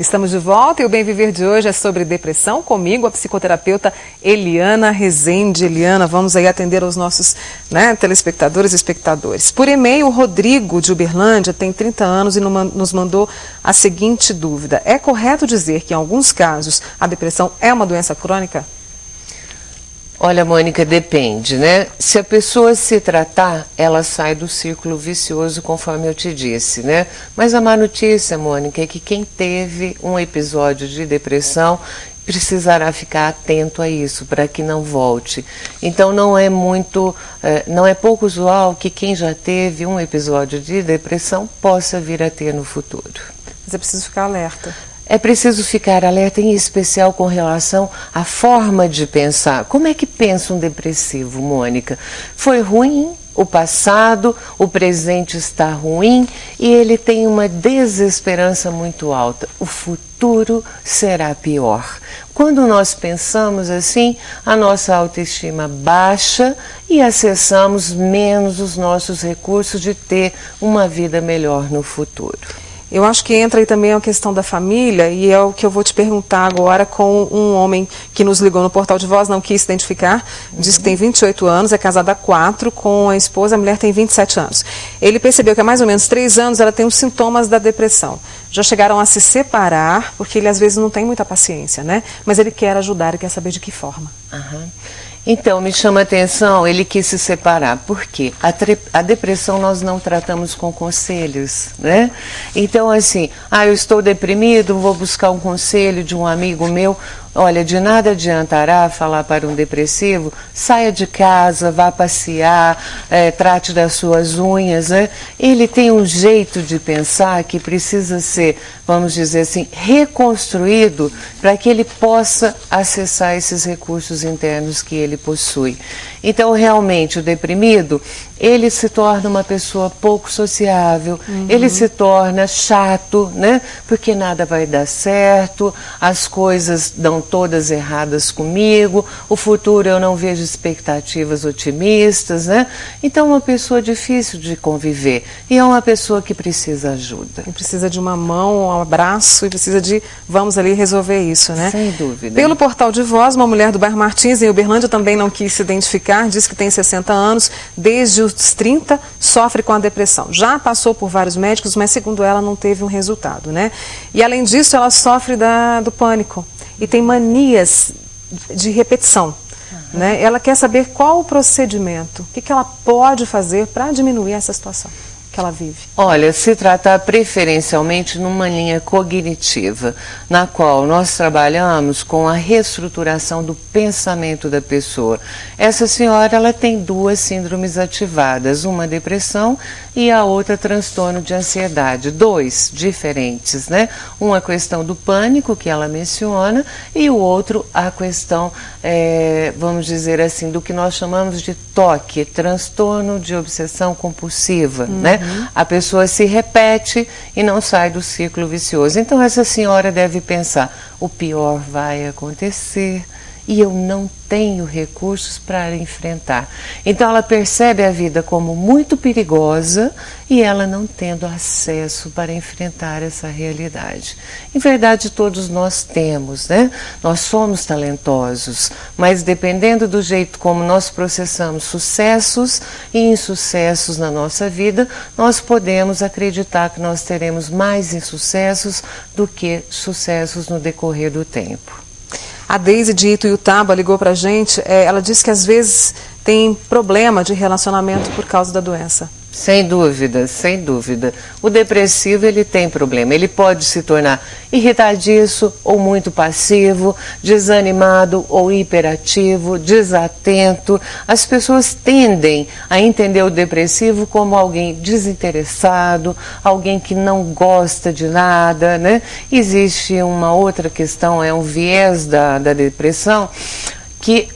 Estamos de volta e o Bem Viver de hoje é sobre depressão, comigo, a psicoterapeuta Eliana Rezende. Eliana, vamos aí atender aos nossos telespectadores e espectadores. Por e-mail, o Rodrigo de Uberlândia tem 30 anos e nos mandou a seguinte dúvida. É correto dizer que em alguns casos a depressão é uma doença crônica? Olha, Mônica, depende, né? Se a pessoa se tratar, ela sai do círculo vicioso, conforme eu te disse, né? Mas a má notícia, Mônica, é que quem teve um episódio de depressão precisará ficar atento a isso, para que não volte. Então não é pouco usual que quem já teve um episódio de depressão possa vir a ter no futuro. Mas é preciso ficar alerta. É preciso ficar alerta, em especial com relação à forma de pensar. Como é que pensa um depressivo, Mônica? Foi ruim o passado, o presente está ruim e ele tem uma desesperança muito alta. O futuro será pior. Quando nós pensamos assim, a nossa autoestima baixa e acessamos menos os nossos recursos de ter uma vida melhor no futuro. Eu acho que entra aí também a questão da família, e é o que eu vou te perguntar agora com um homem que nos ligou no Portal de Voz, não quis se identificar, diz que tem 28 anos, é casado há 4, com a esposa, a mulher tem 27 anos. Ele percebeu que há mais ou menos 3 anos ela tem os sintomas da depressão. Já chegaram a se separar, porque ele às vezes não tem muita paciência, né? Mas ele quer ajudar e quer saber de que forma. Então, me chama a atenção, ele quis se separar. Por quê? A depressão nós não tratamos com conselhos, né? Então, assim, eu estou deprimido, vou buscar um conselho de um amigo meu. Olha, de nada adiantará falar para um depressivo, saia de casa, vá passear, trate das suas unhas, né? Ele tem um jeito de pensar que precisa ser, vamos dizer assim, reconstruído para que ele possa acessar esses recursos internos que ele possui. Então, realmente, o deprimido, ele se torna uma pessoa pouco sociável, ele se torna chato, né? Porque nada vai dar certo, as coisas dão todas erradas comigo, o futuro eu não vejo expectativas otimistas, né? Então, é uma pessoa difícil de conviver e é uma pessoa que precisa ajuda. E precisa de uma mão, um abraço e precisa de, vamos ali resolver isso, né? Sem dúvida. Pelo Portal de Voz, uma mulher do bairro Martins, em Uberlândia, também não quis se identificar, diz que tem 60 anos, desde os 30 sofre com a depressão. Já passou por vários médicos, mas segundo ela não teve um resultado, né? E além disso, ela sofre do pânico e tem manias de repetição, né? Ela quer saber qual o procedimento, o que ela pode fazer para diminuir essa situação que ela vive. Olha, se tratar preferencialmente numa linha cognitiva, na qual nós trabalhamos com a reestruturação do pensamento da pessoa. Essa senhora, ela tem 2 síndromes ativadas, uma depressão e a outra transtorno de ansiedade, 2 diferentes, né? Uma a questão do pânico, que ela menciona, e o outro a questão, vamos dizer assim, do que nós chamamos de TOC, transtorno de obsessão compulsiva, né? A pessoa se repete e não sai do círculo vicioso. Então essa senhora deve pensar, o pior vai acontecer e eu não tenho recursos para enfrentar. Então ela percebe a vida como muito perigosa e ela não tendo acesso para enfrentar essa realidade. Em verdade, todos nós temos, né? Nós somos talentosos, mas dependendo do jeito como nós processamos sucessos e insucessos na nossa vida, nós podemos acreditar que nós teremos mais insucessos do que sucessos no decorrer do tempo. A Deise de Ituiutaba ligou para a gente, ela disse que às vezes tem problema de relacionamento por causa da doença. Sem dúvida, sem dúvida. O depressivo, ele tem problema. Ele pode se tornar irritadiço ou muito passivo, desanimado ou hiperativo, desatento. As pessoas tendem a entender o depressivo como alguém desinteressado, alguém que não gosta de nada, né? Existe uma outra questão, é um viés da depressão,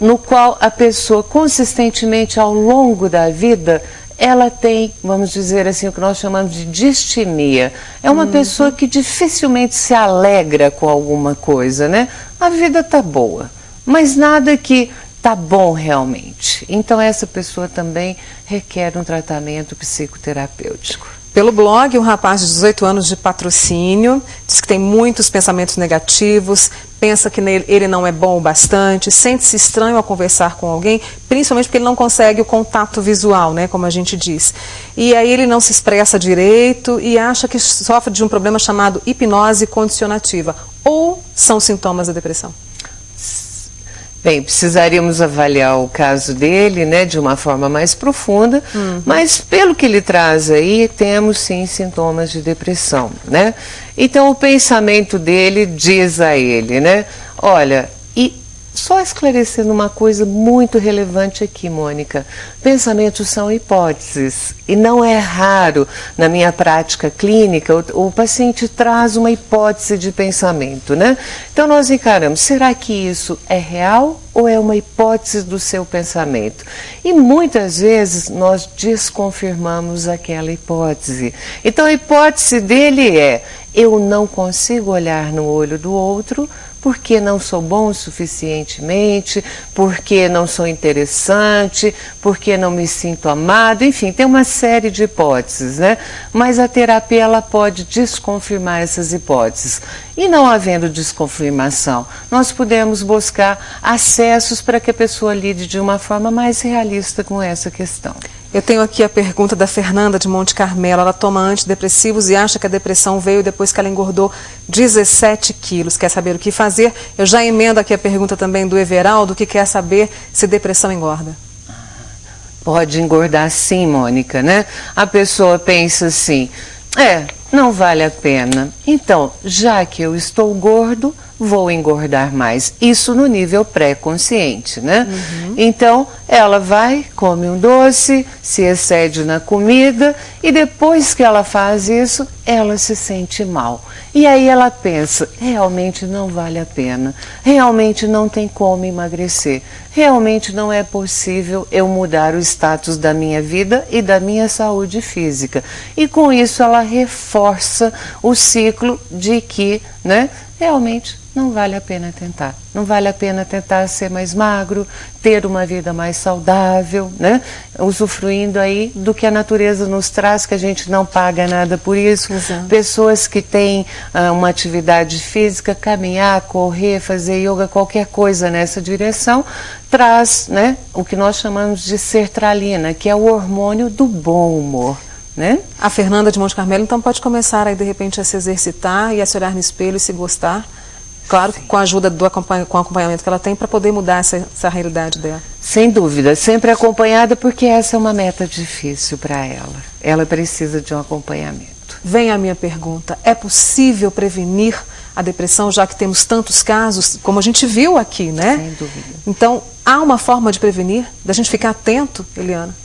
no qual a pessoa consistentemente ao longo da vida ela tem, vamos dizer assim, o que nós chamamos de distimia. É uma pessoa que dificilmente se alegra com alguma coisa, né? A vida tá boa, mas nada que tá bom realmente. Então essa pessoa também requer um tratamento psicoterapêutico. Pelo blog, um rapaz de 18 anos de Patrocínio diz que tem muitos pensamentos negativos, pensa que ele não é bom o bastante, sente-se estranho ao conversar com alguém, principalmente porque ele não consegue o contato visual, né, como a gente diz. E aí ele não se expressa direito e acha que sofre de um problema chamado hipnose condicionativa. Ou são sintomas da depressão? Bem, precisaríamos avaliar o caso dele, né, de uma forma mais profunda, mas pelo que ele traz aí, temos sim sintomas de depressão, né? Então o pensamento dele diz a ele, né, olha, e só esclarecendo uma coisa muito relevante aqui, Mônica, pensamentos são hipóteses e não é raro na minha prática clínica o paciente traz uma hipótese de pensamento, né? Então nós encaramos, será que isso é real ou é uma hipótese do seu pensamento? E muitas vezes nós desconfirmamos aquela hipótese. Então a hipótese dele é, eu não consigo olhar no olho do outro porque não sou bom suficientemente, porque não sou interessante, porque não me sinto amado, enfim, tem uma série de hipóteses, né? Mas a terapia ela pode desconfirmar essas hipóteses. E não havendo desconfirmação, nós podemos buscar acessos para que a pessoa lide de uma forma mais realista com essa questão. Eu tenho aqui a pergunta da Fernanda de Monte Carmelo. Ela toma antidepressivos e acha que a depressão veio depois que ela engordou 17 quilos. Quer saber o que fazer? Eu já emendo aqui a pergunta também do Everaldo, que quer saber se depressão engorda. Pode engordar sim, Mônica, né? A pessoa pensa assim, não vale a pena. Então, já que eu estou gordo, vou engordar mais. Isso no nível pré-consciente, né? Então, ela vai, come um doce, se excede na comida e depois que ela faz isso, ela se sente mal. E aí ela pensa, realmente não vale a pena, realmente não tem como emagrecer, realmente não é possível eu mudar o status da minha vida e da minha saúde física. E com isso ela reforça o ciclo de que, né, realmente não vale a pena tentar. Não vale a pena tentar ser mais magro, ter uma vida mais saudável, né? Usufruindo aí do que a natureza nos traz, que a gente não paga nada por isso. Exato. Pessoas que têm uma atividade física, caminhar, correr, fazer yoga, qualquer coisa nessa direção, traz, né, o que nós chamamos de sertralina, que é o hormônio do bom humor. Né? A Fernanda de Monte Carmelo, então, pode começar aí, de repente, a se exercitar e a se olhar no espelho e se gostar. Claro que com a ajuda com o acompanhamento que ela tem para poder mudar essa realidade dela. Sem dúvida, sempre acompanhada, porque essa é uma meta difícil para ela. Ela precisa de um acompanhamento. Vem a minha pergunta, é possível prevenir a depressão, já que temos tantos casos, como a gente viu aqui, né? Sem dúvida. Então, há uma forma de prevenir, da gente ficar atento, Eliana?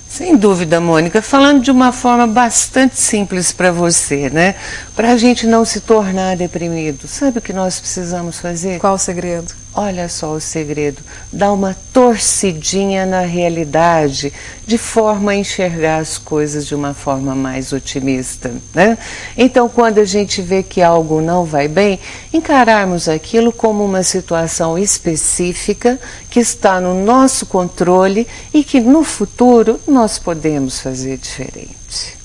Sem dúvida, Mônica, falando de uma forma bastante simples para você, né? Para a gente não se tornar deprimido, sabe o que nós precisamos fazer? Qual o segredo? Olha só o segredo, dá uma torcidinha na realidade, de forma a enxergar as coisas de uma forma mais otimista, né? Então, quando a gente vê que algo não vai bem, encararmos aquilo como uma situação específica que está no nosso controle e que no futuro nós podemos fazer diferente.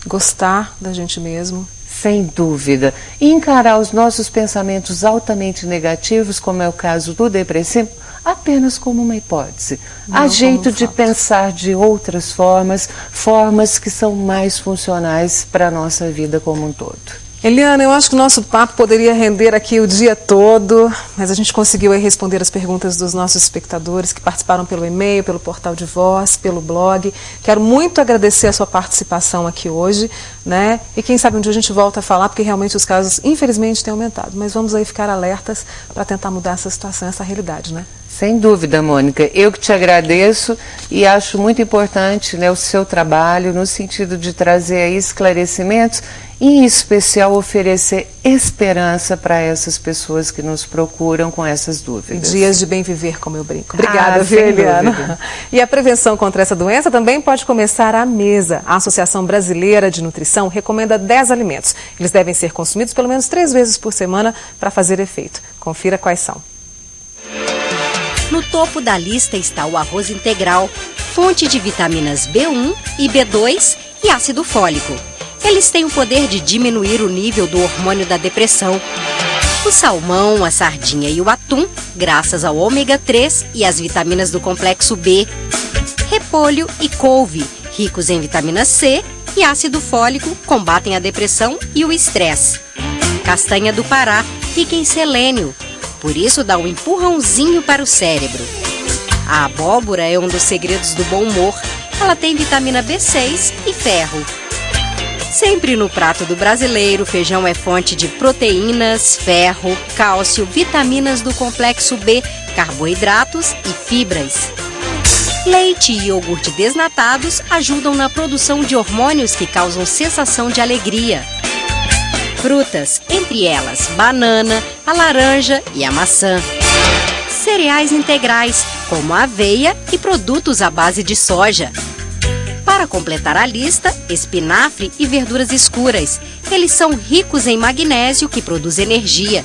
Gostar da gente mesmo. Sem dúvida. E encarar os nossos pensamentos altamente negativos, como é o caso do depressivo, apenas como uma hipótese. Há jeito de pensar de outras formas, formas que são mais funcionais para a nossa vida como um todo. Eliana, eu acho que o nosso papo poderia render aqui o dia todo, mas a gente conseguiu aí responder as perguntas dos nossos espectadores que participaram pelo e-mail, pelo portal de voz, pelo blog. Quero muito agradecer a sua participação aqui hoje, né? E quem sabe um dia a gente volta a falar, porque realmente os casos, infelizmente, têm aumentado. Mas vamos aí ficar alertas para tentar mudar essa situação, essa realidade, né? Sem dúvida, Mônica. Eu que te agradeço e acho muito importante, né, o seu trabalho no sentido de trazer aí esclarecimentos e, em especial, oferecer esperança para essas pessoas que nos procuram com essas dúvidas. Dias de bem viver, como eu brinco. Obrigada, viu, Eliana? E a prevenção contra essa doença também pode começar à mesa. A Associação Brasileira de Nutrição recomenda 10 alimentos. Eles devem ser consumidos pelo menos 3 vezes por semana para fazer efeito. Confira quais são. No topo da lista está o arroz integral, fonte de vitaminas B1 e B2 e ácido fólico. Eles têm o poder de diminuir o nível do hormônio da depressão. O salmão, a sardinha e o atum, graças ao ômega 3 e às vitaminas do complexo B. Repolho e couve, ricos em vitamina C e ácido fólico, combatem a depressão e o estresse. Castanha do Pará, rica em selênio, por isso dá um empurrãozinho para o cérebro. A abóbora é um dos segredos do bom humor. Ela tem vitamina B6 e ferro. Sempre no prato do brasileiro, feijão é fonte de proteínas, ferro, cálcio, vitaminas do complexo B, carboidratos e fibras. Leite e iogurte desnatados ajudam na produção de hormônios que causam sensação de alegria. Frutas, entre elas banana, a laranja e a maçã. Cereais integrais, como a aveia e produtos à base de soja. Para completar a lista, espinafre e verduras escuras. Eles são ricos em magnésio, que produz energia.